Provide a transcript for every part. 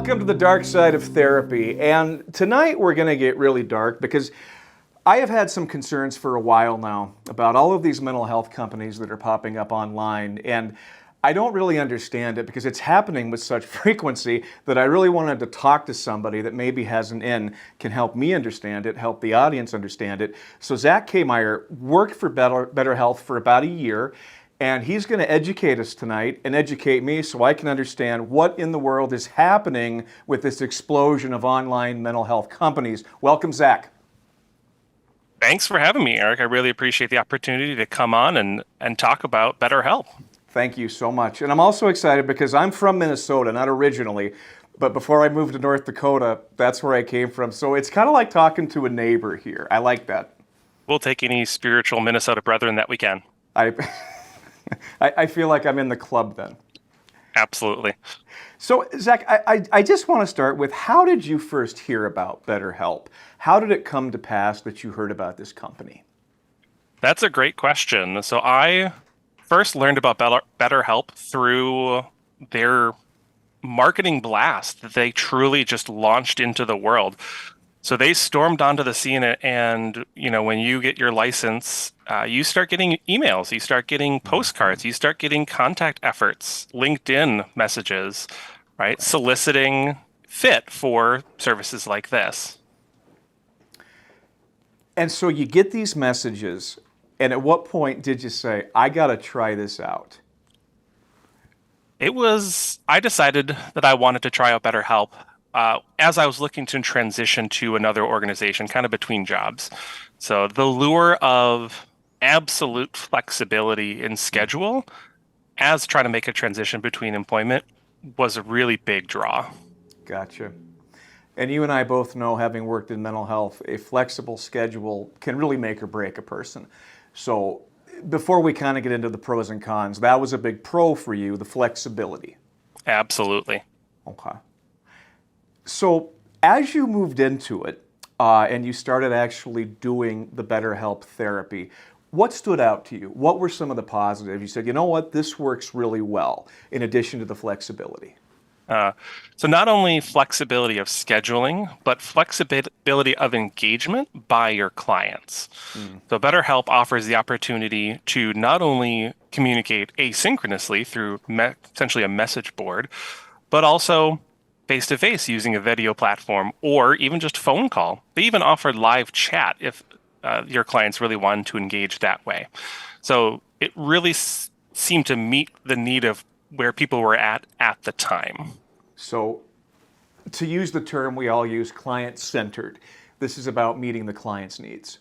Welcome to the dark side of therapy. And tonight we're going to get really dark because I have had some concerns for a while now about all of these mental health companies that are popping up online. And I don't really understand it because it's happening with such frequency that I really wanted to talk to somebody that maybe has an in, can help me understand it, help the audience understand it. So Zack Kahmeyer worked for Better Health for about a year. And he's going to educate us tonight and educate me so I can understand what in the world is happening with this explosion of online mental health companies. Welcome, Zack. Thanks for having me, Eric. I really appreciate the opportunity to come on and talk about BetterHelp. Thank you so much. And I'm also excited because I'm from Minnesota, not originally, but before I moved to North Dakota, that's where I came from. So it's kind of like talking to a neighbor here. I like that. We'll take any spiritual Minnesota brethren that we can. I, I feel like I'm in the club then. Absolutely. So, Zack, I just want to start with, how did you first hear about BetterHelp? How did it come to pass that you heard about this company? That's a great question. So I first learned about BetterHelp through their marketing blast that they truly just launched into the world. So they stormed onto the scene, and when you get your license, you start getting emails, you start getting postcards, you start getting contact efforts, LinkedIn messages, right? Soliciting fit for services like this. And so you get these messages, and at what point did you say, I got to try this out? I decided that I wanted to try out BetterHelp as I was looking to transition to another organization, kind of between jobs. So the lure of absolute flexibility in schedule as trying to make a transition between employment was a really big draw. Gotcha. And you and I both know, having worked in mental health, a flexible schedule can really make or break a person. So before we kind of get into the pros and cons, that was a big pro for you, the flexibility. Absolutely. Okay. So as you moved into it and you started actually doing the BetterHelp therapy, what stood out to you? What were some of the positives? You said, you know what, this works really well, in addition to the flexibility. So not only flexibility of scheduling, but flexibility of engagement by your clients. So BetterHelp offers the opportunity to not only communicate asynchronously through essentially a message board, but also face-to-face using a video platform or even just phone call. They even offer live chat if your clients really wanted to engage that way. So it really seemed to meet the need of where people were at the time. So to use the term we all use, client-centered, this is about meeting the client's needs.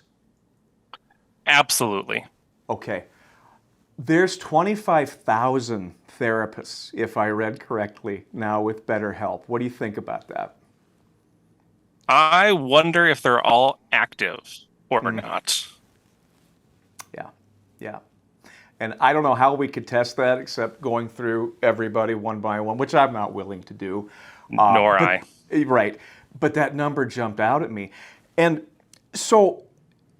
Absolutely. Okay. There's 25,000 therapists, if I read correctly, now with BetterHelp. What do you think about that? I wonder if they're all active or not. Yeah, yeah. And I don't know how we could test that except going through everybody one by one, which I'm not willing to do. Nor I. Right. But that number jumped out at me. And so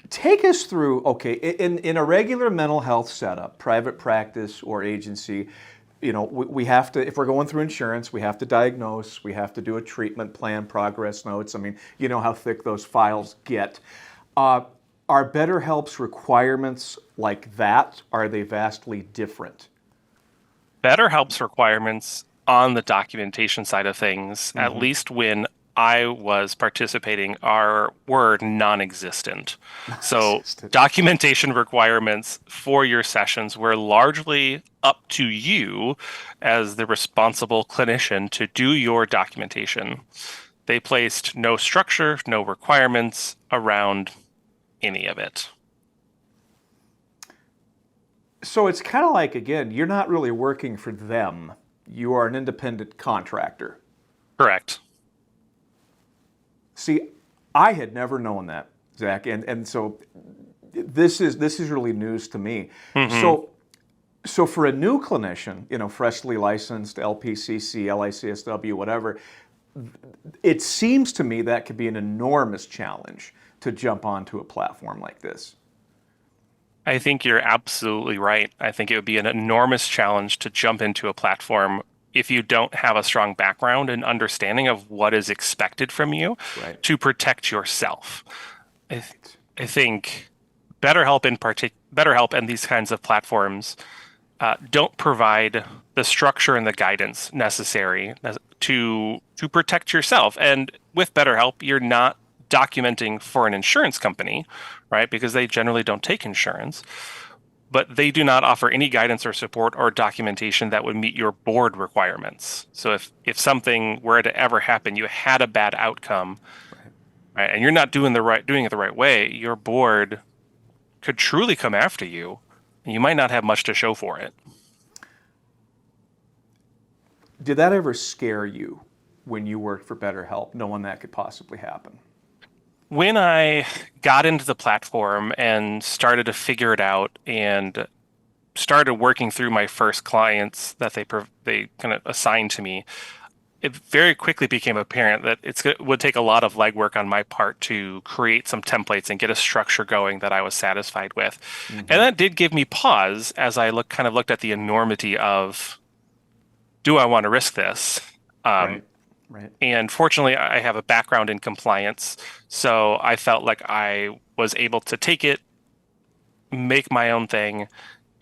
take us through, okay, in a regular mental health setup, private practice or agency, we have to, if we're going through insurance, we have to diagnose, we have to do a treatment plan, progress notes. I mean, you know how thick those files get. Are BetterHelp's requirements like that? Are they vastly different? BetterHelp's requirements on the documentation side of things, at least when I was participating, were non-existent. So documentation requirements for your sessions were largely up to you as the responsible clinician to do your documentation. They placed no structure, no requirements around any of it. So it's kind of like, again, you're not really working for them. You are an independent contractor. Correct. See, I had never known that, Zack, and so this is really news to me. So for a new clinician, freshly licensed, LPCC, LICSW, whatever, it seems to me that could be an enormous challenge to jump onto a platform like this. I think you're absolutely right. I think it would be an enormous challenge to jump into a platform if you don't have a strong background and understanding of what is expected from you Right. to protect yourself. I, Right. I think BetterHelp and these kinds of platforms don't provide the structure and the guidance necessary to protect yourself. And with BetterHelp, you're not documenting for an insurance company, right? Because they generally don't take insurance, but they do not offer any guidance or support or documentation that would meet your board requirements. So if something were to ever happen, you had a bad outcome, Right. right, and you're not doing it the right way, your board could truly come after you, and you might not have much to show for it. Did that ever scare you when you worked for BetterHelp, knowing that could possibly happen? When I got into the platform and started to figure it out and started working through my first clients that they kind of assigned to me, it very quickly became apparent that it would take a lot of legwork on my part to create some templates and get a structure going that I was satisfied with. And Mm-hmm. that did give me pause as I looked at the enormity of, do I want to risk this? Um, Right. Right. and fortunately, I have a background in compliance, so I felt like I was able to take it, make my own thing,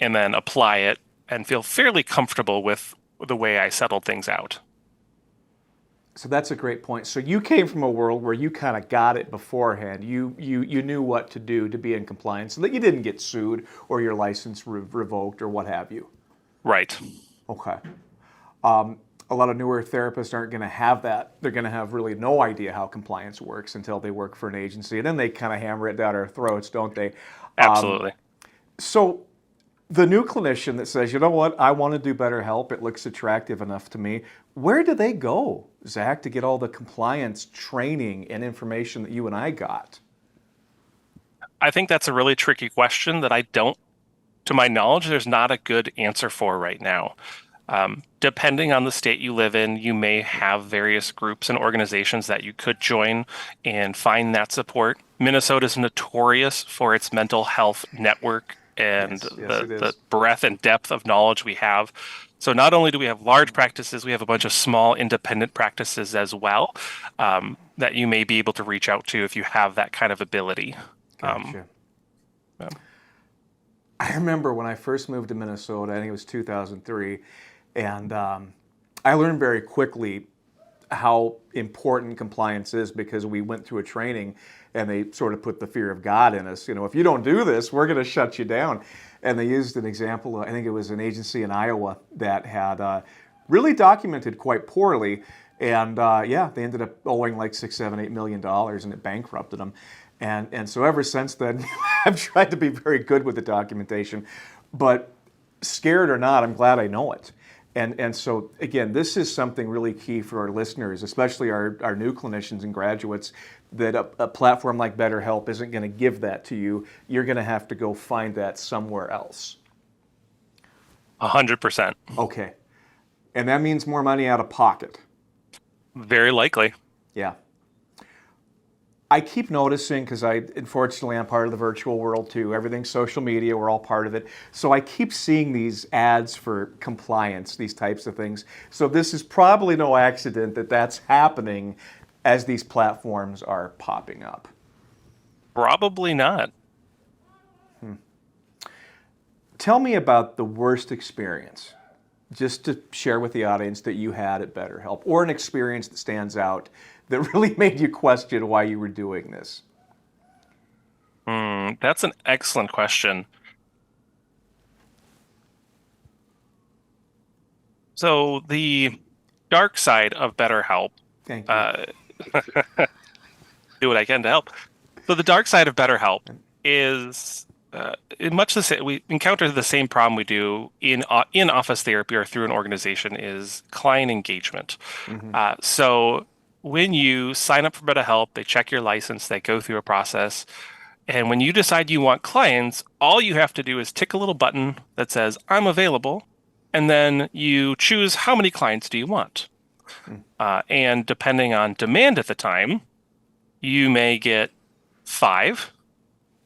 and then apply it and feel fairly comfortable with the way I settled things out. So that's a great point. So you came from a world where you kind of got it beforehand. You knew what to do to be in compliance so that you didn't get sued or your license revoked or what have you. Right. Okay. A lot of newer therapists aren't going to have that. They're going to have really no idea how compliance works until they work for an agency, and then they kind of hammer it down our throats, don't they? Absolutely. So the new clinician that says, you know what, I want to do better help, it looks attractive enough to me, where do they go, Zach, to get all the compliance training and information that you and I got? I think that's a really tricky question that I don't, to my knowledge, there's not a good answer for right now. Depending on the state you live in, you may have various groups and organizations that you could join and find that support. Minnesota is notorious for its mental health network and Yes, yes, it the is. breadth and depth of knowledge we have. So not only do we have large practices, we have a bunch of small independent practices as well, that you may be able to reach out to if you have that kind of ability. Gotcha. Yeah. I remember when I first moved to Minnesota, I think it was 2003, and I learned very quickly how important compliance is because we went through a training and they sort of put the fear of God in us. You know, if you don't do this, we're going to shut you down. And they used an example, I think it was an agency in Iowa that had really documented quite poorly. And yeah, they ended up owing like $6, $7, $8 million and it bankrupted them. And so ever since then, I've tried to be very good with the documentation. But scared or not, I'm glad I know it. And so, again, this is something really key for our listeners, especially our new clinicians and graduates, that a platform like BetterHelp isn't going to give that to you. You're going to have to go find that somewhere else. 100%. Okay. And that means more money out of pocket. Very likely. Yeah. I keep noticing, because unfortunately, I'm part of the virtual world too. Everything's social media, we're all part of it. So I keep seeing these ads for compliance, these types of things. So this is probably no accident that that's happening as these platforms are popping up. Probably not. Tell me about the worst experience, just to share with the audience that you had at BetterHelp, or an experience that stands out that really made you question why you were doing this. That's an excellent question. So the dark side of BetterHelp, Thank you. uh, do what I can to help. So the dark side of BetterHelp is in much the same. We encounter the same problem we do in office therapy or through an organization is client engagement. Mm-hmm. So when you sign up for BetterHelp, they check your license, they go through a process, and when you decide you want clients, all you have to do is tick a little button that says "I'm available," and then you choose how many clients do you want. And depending on demand at the time, you may get 5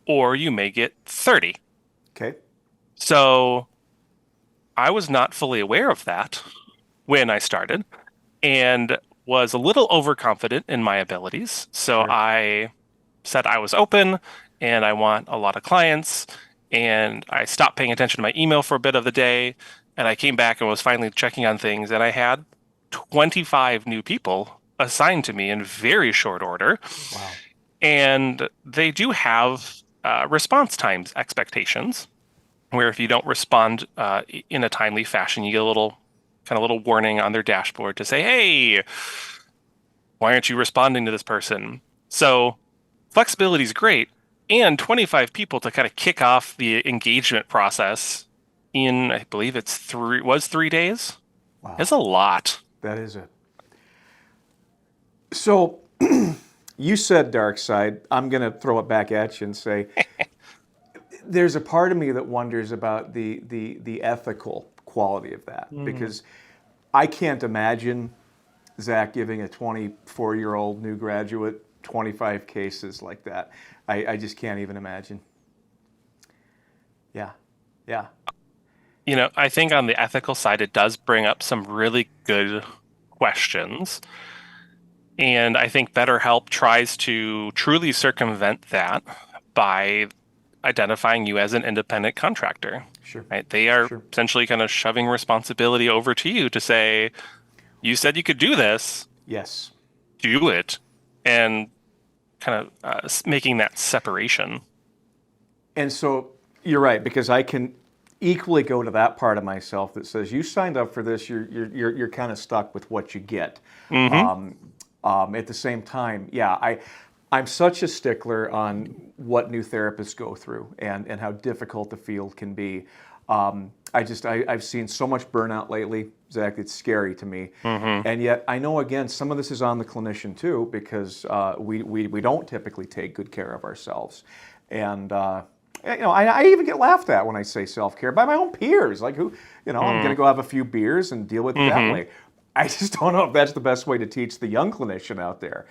or you may get 30. Okay. So I was not fully aware of that. when I started and was a little overconfident in my abilities. So Sure. I said I was open and I want a lot of clients. And I stopped paying attention to my email for a bit of the day. And I came back and was finally checking on things. And I had 25 new people assigned to me in very short order. Wow. And they do have response times expectations, where if you don't respond in a timely fashion, you get a little warning on their dashboard to say, "Hey, why aren't you responding to this person?" So flexibility is great, and 25 people to kind of kick off the engagement process in, I believe it's 3 days. Wow. It's a lot. That is it. So you said dark side. I'm going to throw it back at you and say there's a part of me that wonders about the ethical quality of that because I can't imagine Zach giving a 24-year-old new graduate 25 cases like that. I just can't even imagine. Yeah, yeah, I think on the ethical side, it does bring up some really good questions. And I think BetterHelp tries to truly circumvent that by identifying you as an independent contractor, sure, right? They are sure. essentially kind of shoving responsibility over to you to say, you said you could do this, Yes. do it, and kind of making that separation. And so you're right because I can equally go to that part of myself that says you signed up for this. You're kind of stuck with what you get. Hmm. At the same time, yeah, I'm such a stickler on what new therapists go through and how difficult the field can be. I've seen so much burnout lately, Zach. It's scary to me, Hmm. and yet I know again some of this is on the clinician too because we don't typically take good care of ourselves, and I even get laughed at when I say self care by my own peers. Like who, I'm going to go have a few beers and deal with it that Hmm. way. I just don't know if that's the best way to teach the young clinician out there.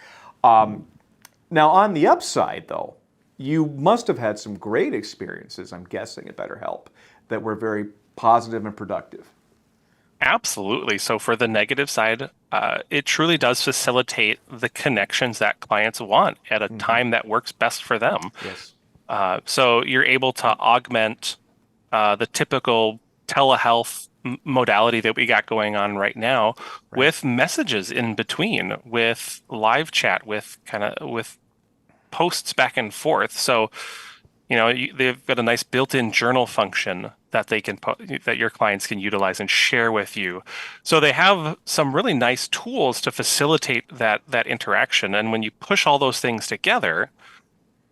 Now, on the upside, though, you must have had some great experiences, I'm guessing, at BetterHelp that were very positive and productive. Absolutely. So for the negative side, it truly does facilitate the connections that clients want at a Hmm. time that works best for them. Yes. So you're able to augment the typical telehealth modality that we got going on right now Right. with messages in between, with live chat, with posts back and forth. So, they've got a nice built-in journal function that that your clients can utilize and share with you. So they have some really nice tools to facilitate that interaction. And when you push all those things together,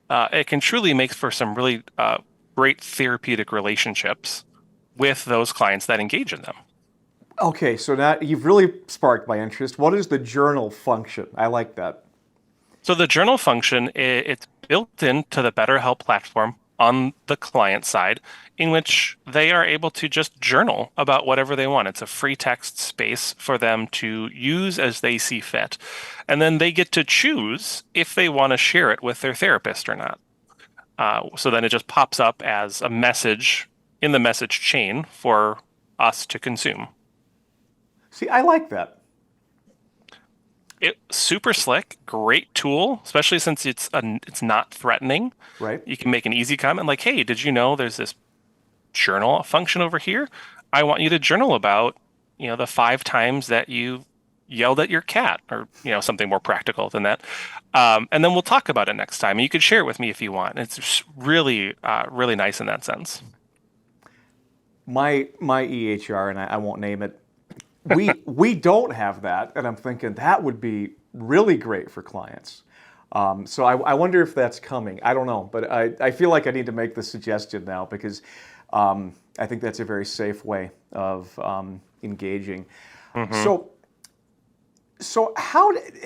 it can truly make for some really great therapeutic relationships with those clients that engage in them. Okay, so now you've really sparked my interest. What is the journal function? I like that. So the journal function, it's built into the BetterHelp platform on the client side, in which they are able to just journal about whatever they want. It's a free text space for them to use as they see fit. And then they get to choose if they want to share it with their therapist or not. So then it just pops up as a message in the message chain for us to consume. See, I like that. Super slick, great tool, especially since it's not threatening. Right? You can make an easy comment like, "Hey, did you know there's this journal function over here? I want you to journal about, the 5 times that you yelled at your cat, or something more practical than that. And then we'll talk about it next time. And you could share it with me if you want. It's just really, really nice in that sense. My EHR, and I won't name it, we don't have that, and I'm thinking that would be really great for clients. So I wonder if that's coming. I don't know, but I feel like I need to make the suggestion now because I think that's a very safe way of engaging. Hmm. So so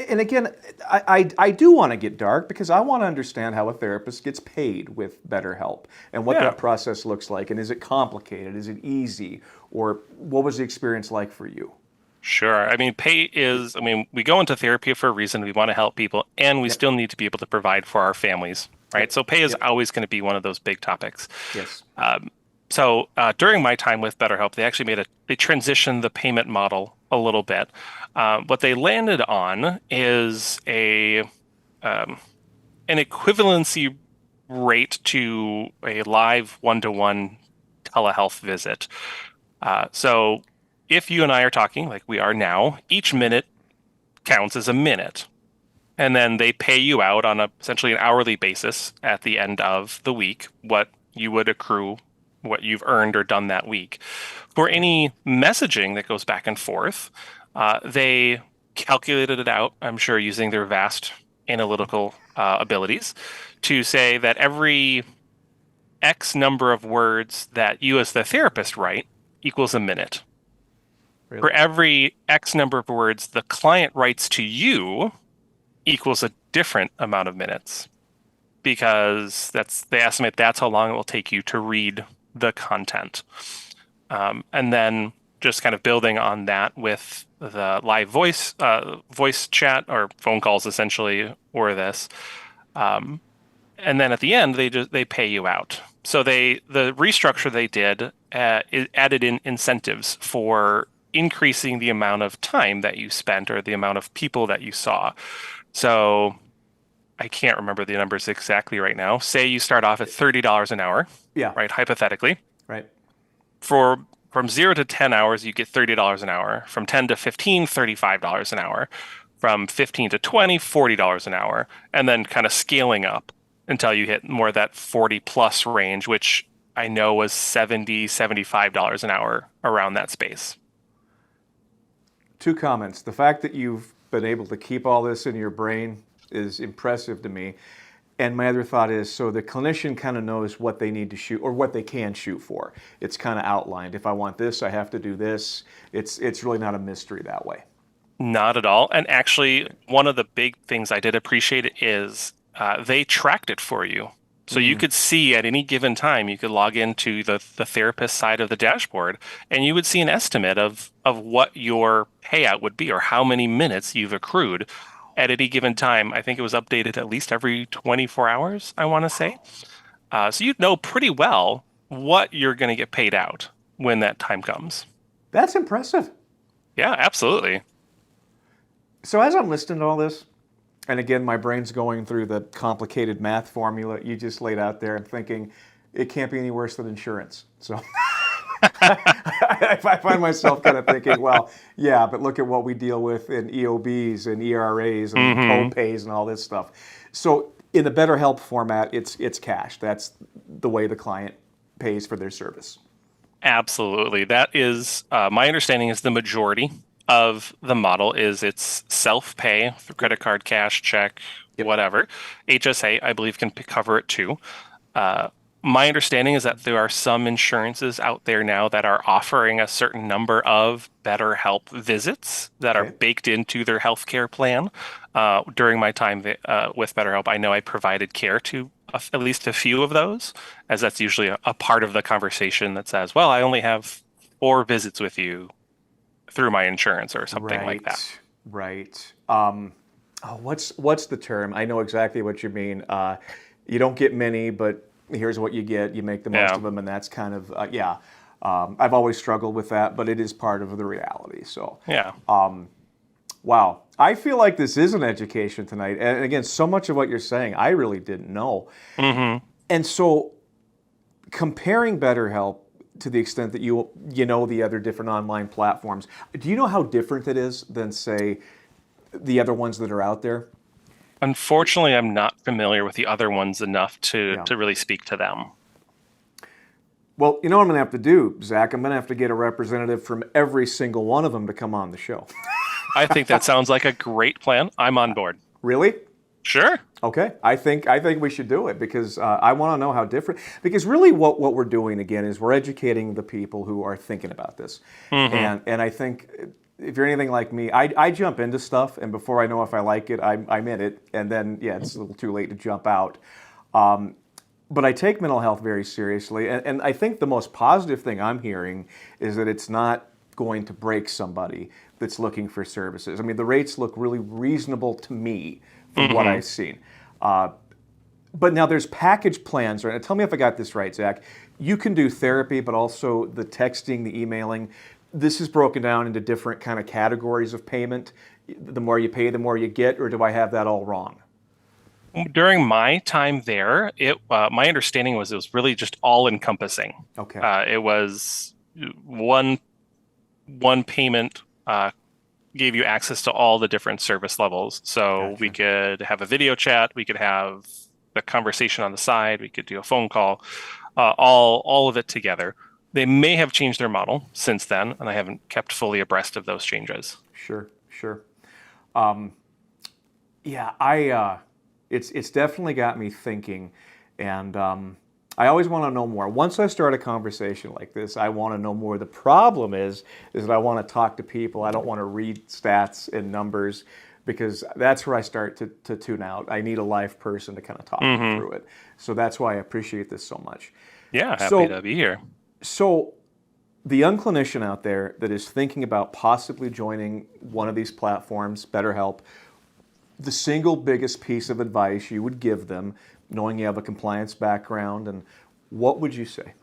and again, I do want to get dark because I want to understand how a therapist gets paid with BetterHelp and what Yeah, that process looks like. And is it complicated? Is it easy? Or what was the experience like for you? sure. I mean, we go into therapy for a reason. We want to help people, and we Yep. still need to be able to provide for our families, right? Yep. So pay is Yep. always going to be one of those big topics. Yes. So during my time with BetterHelp, they actually they transitioned the payment model a little bit. What they landed on is an equivalency rate to a live one-to-one telehealth visit. So if you and I are talking like we are now, each minute counts as a minute. And then they pay you out on essentially an hourly basis at the end of the week, what you would accrue, what you've earned or done that week. For any messaging that goes back and forth, they calculated it out, I'm sure, using their vast analytical abilities to say that every X number of words that you as the therapist write equals a minute. Really? For every X number of words the client writes to you equals a different amount of minutes, because they estimate that's how long it will take you to read the content. And then just kind of building on that with the live voice chat or phone calls essentially, or this. And then at the end, they pay you out. So the restructure they did added in incentives for increasing the amount of time that you spent or the amount of people that you saw. So I can't remember the numbers exactly right now. Say you start off at $30 an hour, Yeah. right? Hypothetically, Right. from 0 to 10 hours, you get $30 an hour. From 10 to 15, $35 an hour. From 15 to 20, $40 an hour. And then kind of scaling up until you hit more of that 40 plus range, which I know was $70, $75 an hour, around that space. Two comments. The fact that you've been able to keep all this in your brain is impressive to me. And my other thought is, so the clinician kind of knows what they need to shoot or what they can shoot for. It's kind of outlined. If I want this, I have to do this. It's really not a mystery that way. Not at all. And actually, one of the big things I did appreciate is they tracked it for you. So you could see at any given time, you could log into the therapist side of the dashboard, and you would see an estimate of what your payout would be or how many minutes you've accrued at any given time. I think it was updated at least every 24 hours, I want to say. So you'd know pretty well what you're going to get paid out when that time comes. That's impressive. Yeah, absolutely. So as I'm listening to all this, and again, my brain's going through the complicated math formula you just laid out there and thinking, it can't be any worse than insurance. So I find myself kind of thinking, well, yeah, but look at what we deal with in EOBs and ERAs and co-pays and all this stuff. So in the BetterHelp format, it's cash. That's the way the client pays for their service. Absolutely. That is, my understanding is the majority of the model is it's self-pay through credit card, cash, check, whatever. HSA, I believe, can cover it too. My understanding is that there are some insurances out there now that are offering a certain number of BetterHelp visits that are baked into their healthcare plan. During my time with BetterHelp, I know I provided care to at least a few of those, as that's usually a part of the conversation that says, well, I only have 4 visits with you through my insurance or something like that. Right. What's the term? I know exactly what you mean. You don't get many, but here's what you get. You make the most of them, and that's kind of I've always struggled with that, but it is part of the reality. So yeah. Wow. I feel like this is an education tonight, and again, so much of what you're saying, I really didn't know. And so, comparing BetterHelp to the extent that you know the other different online platforms, do you know how different it is than, say, the other ones that are out there? Unfortunately, I'm not familiar with the other ones enough to really speak to them. Well, you know what I'm going to have to do, Zach? I'm going to have to get a representative from every single one of them to come on the show. I think that sounds like a great plan. I'm on board. Really? Sure. Okay. I think we should do it because I want to know how different. Because really, what we're doing again is we're educating the people who are thinking about this, and I think if you're anything like me, I jump into stuff, and before I know if I like it, I'm in it, and then it's a little too late to jump out. But I take mental health very seriously, and I think the most positive thing I'm hearing is that it's not going to break somebody that's looking for services. I mean, the rates look really reasonable to me from what I've seen. But now there's package plans, right? Tell me if I got this right, Zach. You can do therapy, but also the texting, the emailing. This is broken down into different kind of categories of payment. The more you pay, the more you get, or do I have that all wrong? During my time there, my understanding was it was really just all encompassing. Okay. It was one payment gave you access to all the different service levels. So we Gotcha. could have a video chat, we could have the conversation on the side, we could do a phone call, all of it together. They may have changed their model since then, and I haven't kept fully abreast of those changes. Sure, sure. Um, yeah, it's definitely got me thinking, and I always want to know more. Once I start a conversation like this, I want to know more. The problem is that I want to talk to people. I don't want to read stats and numbers because that's where I start to tune out. I need a live person to kind of talk me through it. So that's why I appreciate this so much. Yeah, happy So, to be here. so the young clinician out there that is thinking about possibly joining one of these platforms, BetterHelp, the single biggest piece of advice you would give them, knowing you have a compliance background, and what would you say?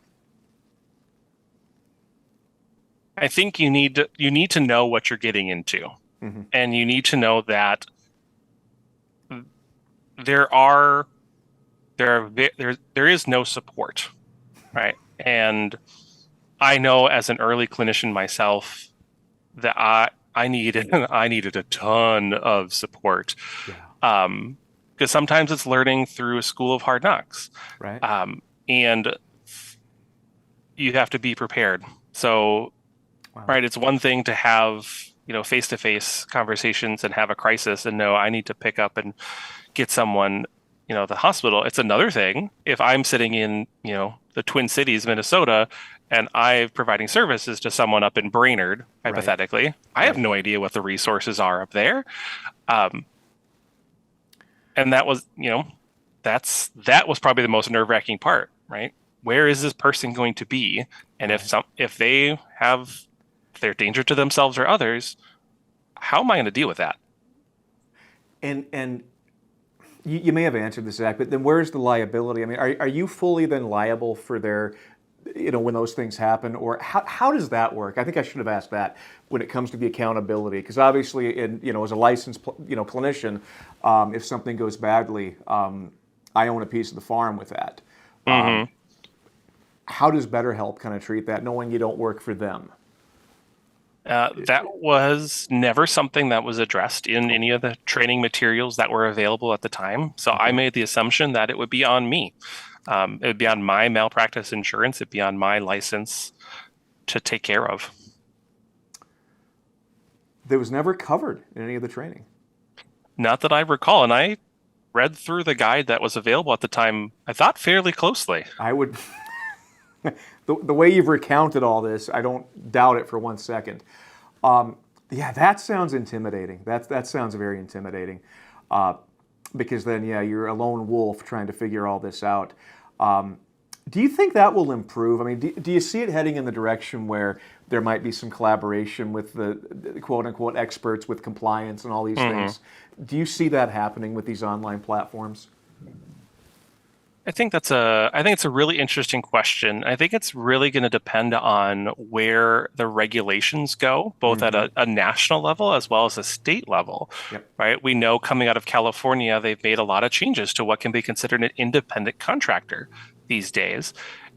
I think you need to know what you're getting into, and you need to know that there are there is no support, right? And I know as an early clinician myself that I needed I needed a ton of support. Yeah. Because sometimes it's learning through a school of hard knocks. Right. And you have to be prepared. So, Wow. right, it's one thing to have, face-to-face conversations and have a crisis and know I need to pick up and get someone, at the hospital. It's another thing if I'm sitting in, the Twin Cities, Minnesota, and I'm providing services to someone up in Brainerd, hypothetically. I have no idea what the resources are up there. And that was, that was probably the most nerve-wracking part, right? Where is this person going to be? And if they're a danger to themselves or others, how am I going to deal with that? And you may have answered this, Zach, but then where's the liability? I mean, are you fully then liable for their, when those things happen, or how does that work? I think I should have asked that when it comes to the accountability, because obviously, as a licensed, clinician, if something goes badly, I own a piece of the farm with that. How does BetterHelp kind of treat that, knowing you don't work for them? That was never something that was addressed in any of the training materials that were available at the time. So I made the assumption that it would be on me. It would be on my malpractice insurance. It'd be on my license to take care of. That was never covered in any of the training. Not that I recall. And I read through the guide that was available at the time, I thought fairly closely. I would, the way you've recounted all this, I don't doubt it for 1 second. Yeah, that sounds intimidating. That sounds very intimidating. Because then, you're a lone wolf trying to figure all this out. Do you think that will improve? I mean, do you see it heading in the direction where there might be some collaboration with the quote-unquote experts with compliance and all these things? Do you see that happening with these online platforms? I think it's a really interesting question. I think it's really going to depend on where the regulations go, both at a national level as well as a state level. Yep. Right? We know coming out of California, they've made a lot of changes to what can be considered an independent contractor these days.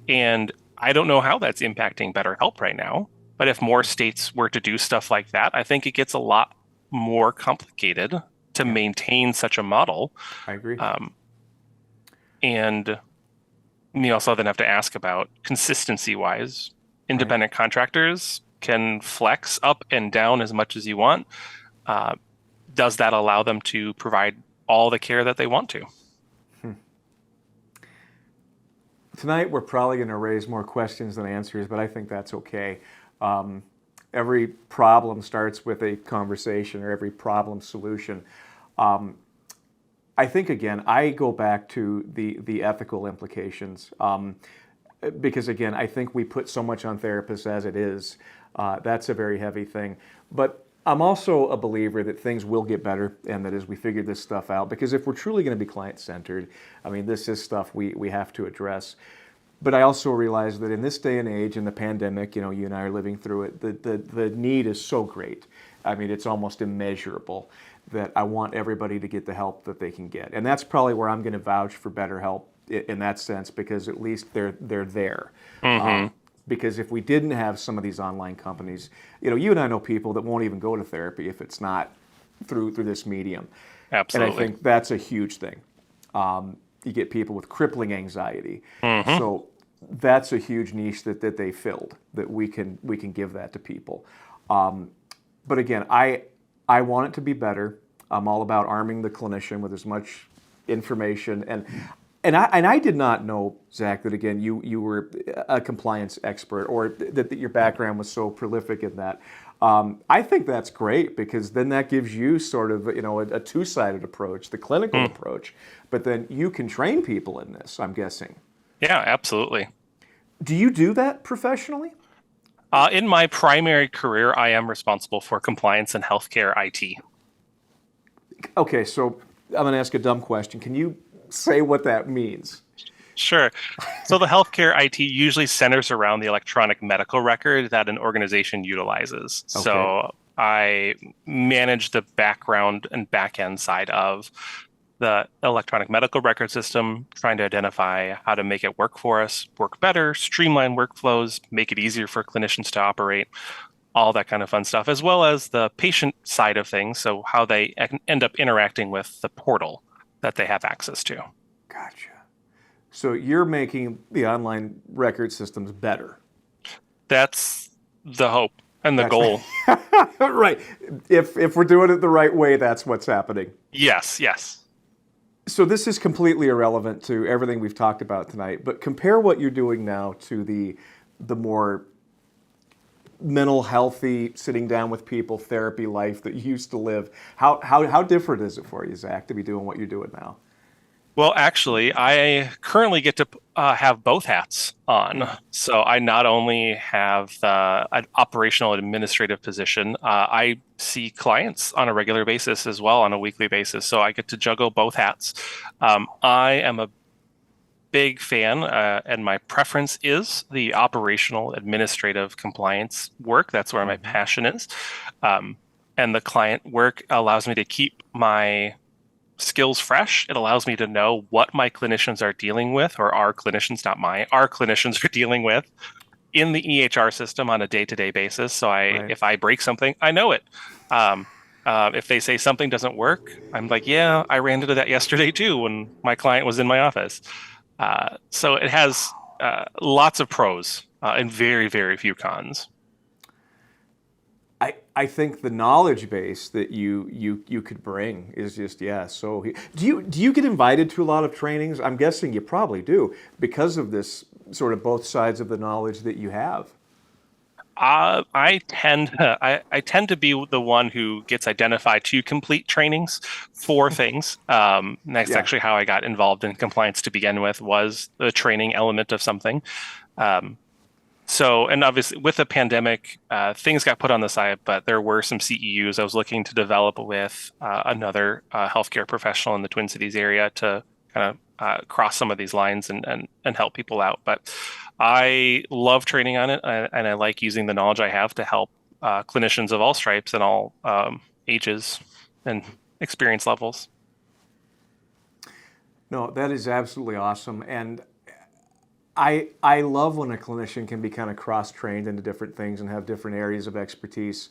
And I don't know how that's impacting BetterHelp right now. But if more states were to do stuff like that, I think it gets a lot more complicated to maintain such a model. I agree. And you also then have to ask about consistency-wise. Independent contractors can flex up and down as much as you want. Does that allow them to provide all the care that they want to? Tonight, we're probably going to raise more questions than answers, but I think that's okay. Every problem starts with a conversation, or every problem solution. I think, again, I go back to the ethical implications, because, again, I think we put so much on therapists as it is. That's a very heavy thing. But I'm also a believer that things will get better and that as we figure this stuff out, because if we're truly going to be client-centered, I mean, this is stuff we have to address. But I also realize that in this day and age, in the pandemic, you know, you and I are living through it, the need is so great. I mean, it's almost immeasurable that I want everybody to get the help that they can get. And that's probably where I'm going to vouch for BetterHelp in that sense, because at least they're there. Because if we didn't have some of these online companies, you know, you and I know people that won't even go to therapy if it's not through this medium. Absolutely. And I think that's a huge thing. You get people with crippling anxiety. So that's a huge niche that they filled, that we can give that to people. But again, I want it to be better. I'm all about arming the clinician with as much information. And I did not know, Zach, that again you were a compliance expert, or that your background was so prolific in that. I think that's great, because then that gives you sort of, you know, a two-sided approach, the clinical approach, but then you can train people in this, I'm guessing. Yeah, absolutely. Do you do that professionally? In my primary career, I am responsible for compliance and healthcare IT. Okay, so I'm going to ask a dumb question. Can you say what that means? Sure. So the healthcare IT usually centers around the electronic medical record that an organization utilizes. Okay. So I manage the background and back end side of the electronic medical record system, trying to identify how to make it work for us, work better, streamline workflows, make it easier for clinicians to operate, all that kind of fun stuff, as well as the patient side of things. So how they end up interacting with the portal that they have access to. Gotcha. So you're making the online record systems better. That's the hope and the goal. Right. If we're doing it the right way, that's what's happening. Yes, yes. So this is completely irrelevant to everything we've talked about tonight, but compare what you're doing now to the more mental healthy, sitting down with people, therapy life that you used to live. How different is it for you, Zach, to be doing what you're doing now? Well, actually, I currently get to have both hats on. So I not only have an operational administrative position, I see clients on a regular basis as well, on a weekly basis. So I get to juggle both hats. I am a big fan, and my preference is the operational administrative compliance work. That's where my passion is. And the client work allows me to keep my skills fresh. It allows me to know what my clinicians are dealing with, or our clinicians, not my, our clinicians are dealing with in the EHR system on a day-to-day basis. So if I break something, I know it. If they say something doesn't work, I'm like, yeah, I ran into that yesterday too when my client was in my office. So it has lots of pros and very, very few cons. I think the knowledge base that you could bring is just, yeah. So do you get invited to a lot of trainings? I'm guessing you probably do, because of this sort of both sides of the knowledge that you have. I tend to be the one who gets identified to complete trainings for things. That's actually how I got involved in compliance to begin with, was the training element of something. So, and obviously with the pandemic, things got put on the side, but there were some CEUs I was looking to develop with another healthcare professional in the Twin Cities area to kind of cross some of these lines and help people out. But I love training on it, and I like using the knowledge I have to help clinicians of all stripes and all ages and experience levels. No, that is absolutely awesome. And I love when a clinician can be kind of cross-trained into different things and have different areas of expertise.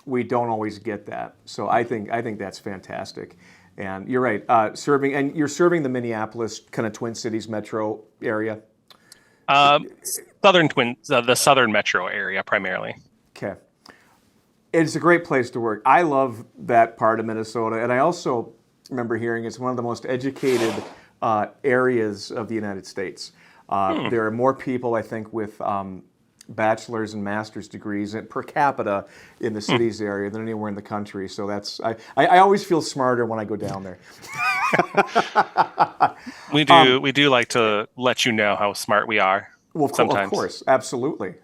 We don't always get that. So I think that's fantastic. And you're right, you're serving the Minneapolis kind of Twin Cities metro area? The southern metro area primarily. Okay. It's a great place to work. I love that part of Minnesota. And I also remember hearing it's one of the most educated areas of the United States. There are more people, I think, with bachelor's and master's degrees per capita in the cities area than anywhere in the country. So I always feel smarter when I go down there. We do like to let you know how smart we are. Well, sometimes. Of course, absolutely.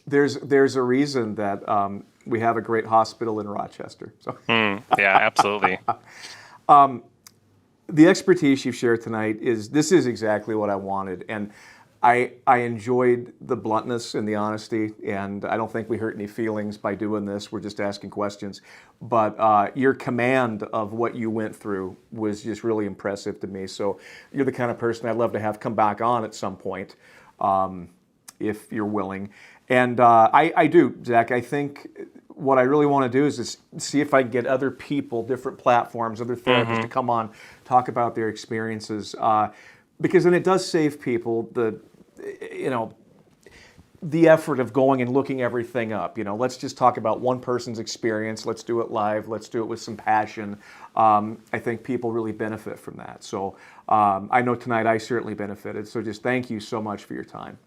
There's a reason that we have a great hospital in Rochester. So Yeah, absolutely. the expertise you've shared tonight this is exactly what I wanted, and I enjoyed the bluntness and the honesty, and I don't think we hurt any feelings by doing this. We're just asking questions, but your command of what you went through was just really impressive to me. So you're the kind of person I'd love to have come back on at some point, if you're willing. And I do, Zach. I think what I really want to do is just see if I can get other people, different platforms, other therapists to come on, talk about their experiences, because then it does save people the effort of going and looking everything up. Let's just talk about one person's experience. Let's do it live. Let's do it with some passion. I think people really benefit from that. So I know tonight I certainly benefited. So just thank you so much for your time.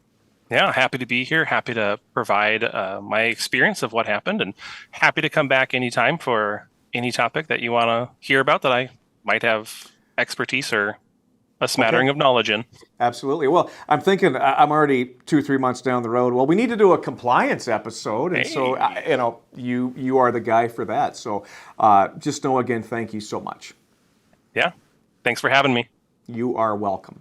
Yeah, happy to be here. Happy to provide my experience of what happened, and happy to come back anytime for any topic that you want to hear about that I might have expertise or a smattering of knowledge in. Absolutely. Well, I'm thinking I'm already 2-3 months down the road. Well, we need to do a compliance episode, and so you are the guy for that. So just know again, thank you so much. Yeah, thanks for having me. You are welcome.